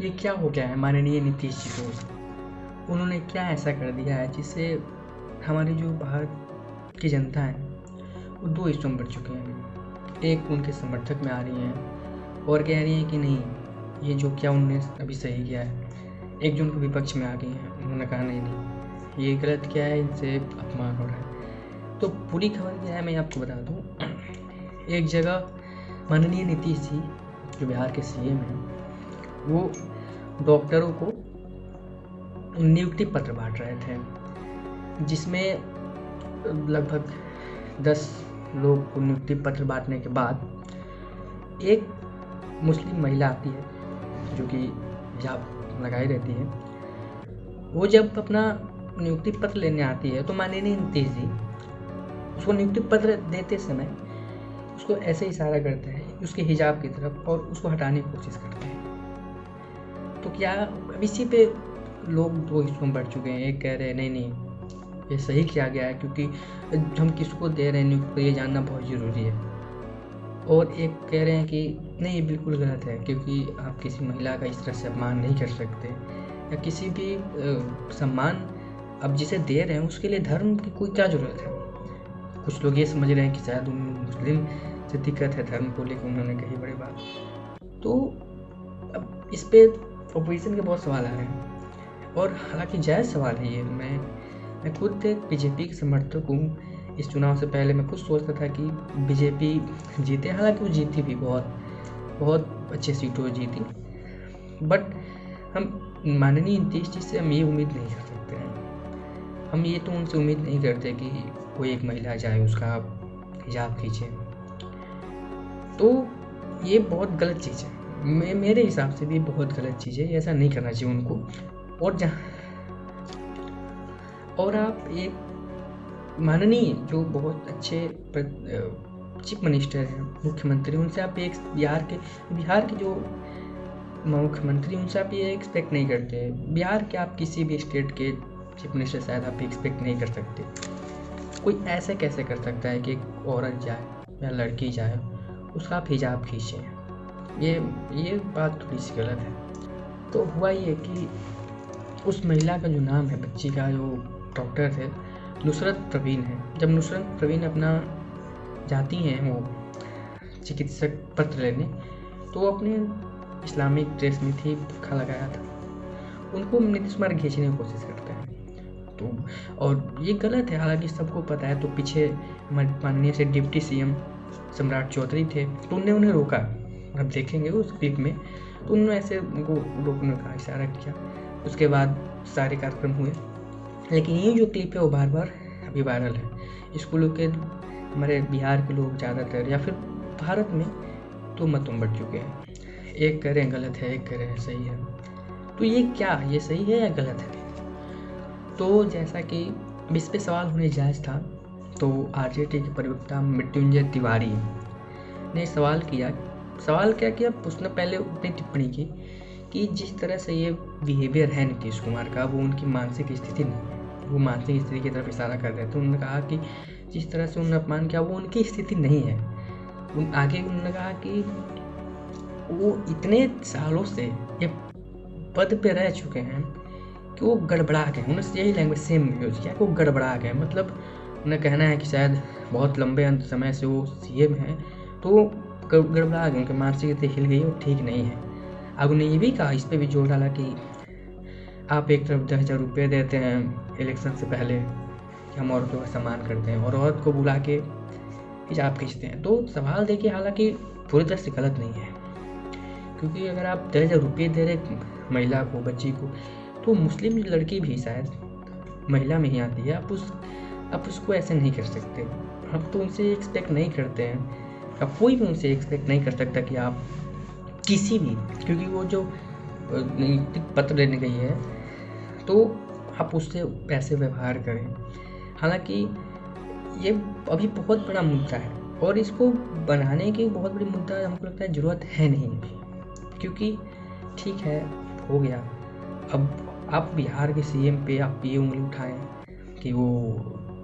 ये क्या हो गया है माननीय नीतीश जी को? उन्होंने क्या ऐसा कर दिया है जिससे हमारी जो भारत की जनता है वो दो हिस्सों में बढ़ चुके हैं। एक उनके समर्थक में आ रही हैं और कह रही हैं कि नहीं, ये जो किया उन्होंने अभी सही किया है। एक जो उनके विपक्ष में आ गई हैं, उन्होंने कहा नहीं ये गलत किया है, इनसे अपमान हो रहा है। तो पूरी खबर क्या है मैं आपको बता दूँ। एक जगह माननीय नीतीश जी जो बिहार के सीएम हैं, वो डॉक्टरों को नियुक्ति पत्र बांट रहे थे, जिसमें लगभग 10 लोग को नियुक्ति पत्र बांटने के बाद एक मुस्लिम महिला आती है जो कि हिजाब लगाई रहती है। वो जब अपना नियुक्ति पत्र लेने आती है तो माननीय नीतीश जी उसको नियुक्ति पत्र देते समय उसको ऐसे इशारा करते हैं उसके हिजाब की तरफ और उसको हटाने की कोशिश करते हैं। तो क्या अब इसी पे लोग दो हिस्सों में बढ़ चुके हैं। एक कह रहे हैं नहीं ये सही किया गया है क्योंकि हम किसको दे रहे हैं नियुक्ति ये जानना बहुत ज़रूरी है, और एक कह रहे हैं कि नहीं ये बिल्कुल गलत है क्योंकि आप किसी महिला का इस तरह से अपमान नहीं कर सकते, या किसी भी सम्मान अब जिसे दे रहे हैं उसके लिए धर्म की कोई क्या ज़रूरत है। कुछ लोग ये समझ रहे हैं कि शायद उन मुस्लिम से दिक्कत है धर्म को लेकर, उन्होंने कही बड़ी बात। तो अब इस पे अपोजिशन के बहुत सवाल आ रहे हैं और हालांकि जायज़ सवाल है ये। मैं खुद एक बीजेपी के समर्थक हूँ। इस चुनाव से पहले मैं खुद सोचता था कि बीजेपी जीते, हालांकि वो जीती भी बहुत अच्छे सीटों जीती, बट हम माननीय नीतीश जी से हम ये उम्मीद नहीं कर सकते हैं। हम ये तो उनसे उम्मीद नहीं करते कि कोई एक महिला जाए उसका हिजाब खींचे। तो ये बहुत गलत चीज़ है, मेरे हिसाब से भी बहुत गलत चीज़ है, ऐसा नहीं करना चाहिए उनको। और आप एक माननीय जो बहुत अच्छे चीफ मिनिस्टर हैं, मुख्यमंत्री, उनसे आप एक बिहार के जो मुख्यमंत्री उनसे आप ये एक्सपेक्ट नहीं करते। बिहार के आप किसी भी स्टेट के चीफ मिनिस्टर शायद आप एक्सपेक्ट नहीं कर सकते। कोई ऐसे कैसे कर सकता है कि एक औरत जाए या लड़की जाए उसका आप हिजाब खींचें। ये बात थोड़ी सी गलत है। तो हुआ ये कि उस महिला का जो नाम है, बच्ची का जो डॉक्टर थे, नुसरत प्रवीण है। जब नुसरत प्रवीण अपना जाती हैं वो चिकित्सक पत्र लेने, तो वो अपने इस्लामिक ड्रेस में थी, बुर्का लगाया था, उनको नीतीश कुमार खींचने की कोशिश करते हैं। तो और ये गलत है, हालांकि सबको पता है। तो पीछे माननीय से डिप्टी सीएम सम्राट चौधरी थे, तो उन्हें रोका। आप देखेंगे उस क्लिप में, तो उन्होंने ऐसे उनको रोकने का इशारा किया। उसके बाद सारे कार्यक्रम हुए, लेकिन ये जो क्लिप है वो बार बार अभी वायरल है। स्कूलों के हमारे बिहार के लोग ज़्यादातर या फिर भारत में तो मतों बढ़ चुके हैं। एक कह रहे हैं गलत है, एक कह रहे हैं सही है। तो ये सही है या गलत है? तो जैसा कि अब इस पे सवाल होने जायज़ था, तो आरजेडी के प्रवक्ता मृत्युंजय तिवारी ने सवाल क्या किया, उसने पहले अपनी टिप्पणी की कि जिस तरह से ये बिहेवियर है नीतीश कुमार का, वो उनकी मानसिक स्थिति नहीं है। वो मानसिक स्थिति की तरफ इशारा कर रहे थे। उन्होंने कहा कि जिस तरह से उन्होंने अपमान किया वो उनकी स्थिति नहीं है। उन्होंने कहा कि वो इतने सालों से ये पद पे रह चुके हैं कि वो गड़बड़ा गए। उन्होंने यही लैंग्वेज सेम यूज किया कि वो गड़बड़ा गए। मतलब उन्हें कहना है कि शायद बहुत लंबे समय से वो सीएम हैं, तो गड़बड़ा गए, उनकी मानसिक स्थिति हिल गई और ठीक नहीं है। अब उन्हें ये भी कहा, इस पर भी जोर डाला कि आप एक तरफ 10,000 रुपये देते हैं इलेक्शन से पहले कि हम औरतों का सम्मान करते हैं, और औरत को बुला के हिजाब खींचते हैं। तो सवाल देखिए, हालांकि पूरी तरह से गलत नहीं है, क्योंकि अगर आप 10,000 रुपये दे रहे महिला को, बच्ची को, तो मुस्लिम लड़की भी शायद महिला में ही आती है। आप उसको ऐसे नहीं कर सकते। हम तो उनसे एक्सपेक्ट नहीं करते हैं, अब कोई भी उनसे एक्सपेक्ट नहीं कर सकता कि आप किसी भी, क्योंकि वो जो नियुक्ति पत्र लेने गई है तो आप उससे ऐसे व्यवहार करें। हालांकि ये अभी बहुत बड़ा मुद्दा है और इसको बनाने की बहुत बड़ी मुद्दा हमको लगता है ज़रूरत है नहीं अभी, क्योंकि ठीक है हो गया। अब आप बिहार के सीएम पे आप ये उंगली उठाएं कि वो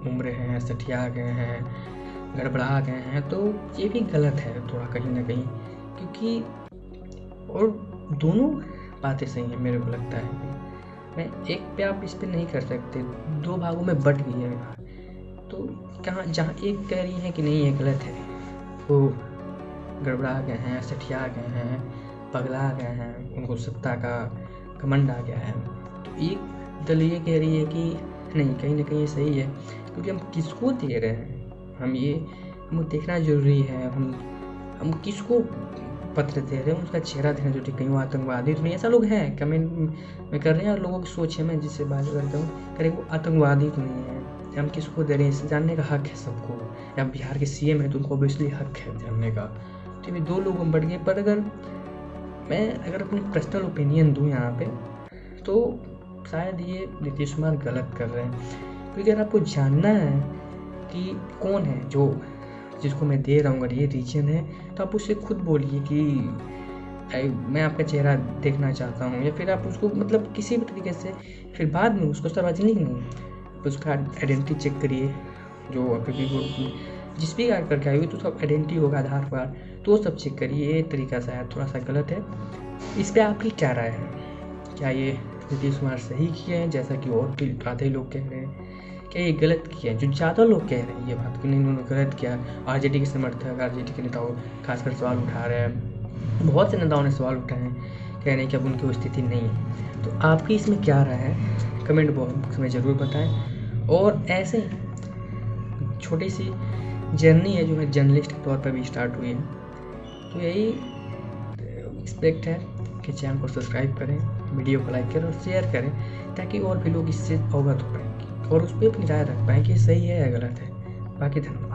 उम्र हैं, सठिया गए हैं, गड़बड़ा गए हैं, तो ये भी गलत है थोड़ा कहीं ना कहीं। क्योंकि और दोनों बातें सही हैं मेरे को लगता है कि मैं एक पे आप इस पे नहीं कर सकते, 2 भागों में बट गई है विभाग। तो कहाँ जहाँ एक कह रही है कि नहीं ये गलत है, वो गड़बड़ा गए हैं, सठिया गए हैं, पगला गए हैं, उनको सत्ता का घमंड आ गया है। तो एक दल ये कह रही है कि नहीं, कहीं ना कहीं ये सही है, क्योंकि हम किसको दे रहे हैं, हमको देखना ज़रूरी है। हम किसको पत्र दे रहे हैं, उसका चेहरा देखना जरूरी। कहीं वो आतंकवादी तो नहीं, ऐसा लोग हैं कमेंट में कर रहे हैं, और लोगों की सोच है, मैं जिससे बात करता हूँ करे वो आतंकवादी तो नहीं है। हम किसको दे रहे हैं इसे जानने का हक है सबको, या बिहार के सीएम है तो उनको ऑब्वियसली हक है जानने का। तो ये 2 लोग हम बढ़ गए। पर अगर अपनी पर्सनल ओपिनियन दूँ यहाँ पे, तो शायद ये नीतीश कुमार गलत कर रहे हैं। क्योंकि अगर आपको जानना है कि कौन है जो जिसको मैं दे रहा हूँ, अगर ये रीजन है, तो आप उससे खुद बोलिए कि मैं आपका चेहरा देखना चाहता हूँ, या फिर आप उसको मतलब किसी भी तरीके से, फिर बाद में उसको सार्वजनिक नहीं, उसका आइडेंटिटी चेक करिए। जो क्योंकि वो जिस भी कार्ड करके आई हुई तो सब आइडेंटिटी होगा, आधार कार्ड, तो वो सब चेक करिए। ये तरीका शायद थोड़ा सा गलत है। इस पर आपकी क्या राय है? क्या ये नीतीश कुमार सही किए हैं जैसा कि और भी आधे लोग कह रहे हैं? क्या ये गलत किया है? जो ज़्यादा लोग कह रहे हैं ये बात कि नहीं इन्होंने गलत किया। आरजेडी के समर्थक, आरजेडी के नेताओं खासकर सवाल उठा रहे हैं, बहुत से नेताओं ने सवाल उठाए हैं, कह रहे हैं कि अब उनकी वो स्थिति नहीं है। तो आपकी इसमें क्या राय है? कमेंट बॉक्स में ज़रूर बताएं। और ऐसे छोटी सी जर्नी है जो मैं जर्नलिस्ट के तौर पर भी स्टार्ट हुई है, तो यही एक्सपेक्ट है कि चैनल को सब्सक्राइब करें, वीडियो को लाइक करें और शेयर करें, ताकि और भी लोग इससे अवगत हो पाएंगे और उस पर अपनी राय रख पाएँ कि सही है या गलत है। बाकी धन्यवाद।